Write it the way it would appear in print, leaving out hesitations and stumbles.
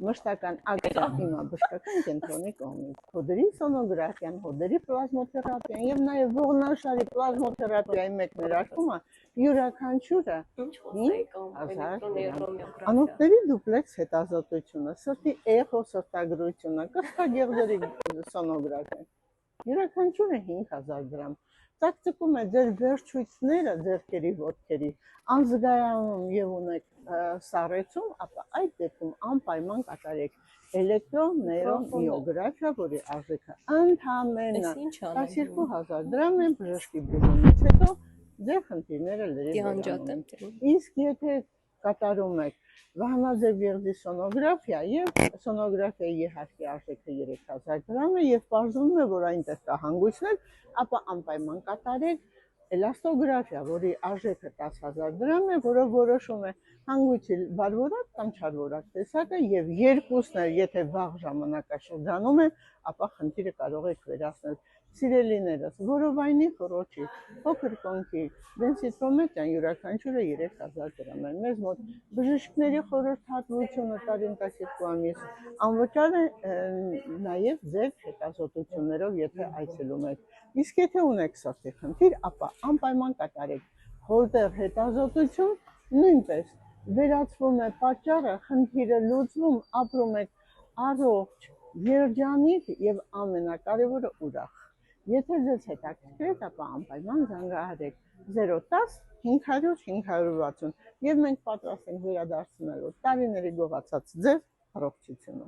մշտական ակտիվ հիմա բժշկական կենտրոնի կողմից հոդերի սոնոգրաֆիան, հոդերի պլազմոթերապիան եւ նաեւ ողնաշարի պլազմոթերապիայի մեկ ներարկումը յուրաքանչյուրը 5000 անոթների դուպլեքս հետազոտությունը, սրտի էխո սրտագրությունը, կրծքագեղձերի սոնոգրաֆիան, յուրաքանչյուրը 5000 դրամ։ Ծակծկում է ձեր վերջույթները ձեռքերի ոտքերի, անզգայանում եւ ունեք սառեցում, ապա այդ դեպքում անպայման կատարեք էլեկտրոնեյրոմիոգրաֆիա, որի արժեքը ընդամենը 12000 դրամ է, բժշկի բուժումից հետո ձեր խնդիրները լրիվ վերանում։ Իսկ եթե կատարում եք վահանաձև եղձի սոնոգրաֆիա եւ սոնոգրաֆիայի իհարկե արժեքը 3000 դրամ է եւ պարզվում է, որ այնտեղ կա հանգույցներ, ապա անպայման կատարեք էլաստոգրաֆիա, որի արժեքը 10000 դրամ է, որը որոշում է հանգույցի բարվորակ կամ չարվորակ տեսակը եւ երկուսն էլ եթե վաղ ժամանակաշրջանում են, ապա խնդիրը կարող եք վերացնել։ Սիրելիներս, որովայնի խռոչի, փոքր կոնքի, դենսիտրոմետրիան յուրաքանչյուրը 3000 դրամ է։ Մեզ մոտ բժիշկների խորհրդատվությունը տարին 12 ամիս անվճար է նաեւ ձեր հետազոտություններով, եթե այցելում եք։ Իսկ եթե ունեք սրտի խնդիր, ապա անպայման կատարեք հոլտեր հետազոտություն, նույնպես վերացվում է պատճառը, խնդիրը լուծվում, ապրում եք առողջ, երջանիկ եւ ամենակարևորը ուրախ։ Եթե ձեզ հետաքրքրեք, ապա անպայման զանգահարեք 010 500 560 եւ մենք պատրաստ ենք վերադարձնելու տարիների գողացած ձեր առողջությունը։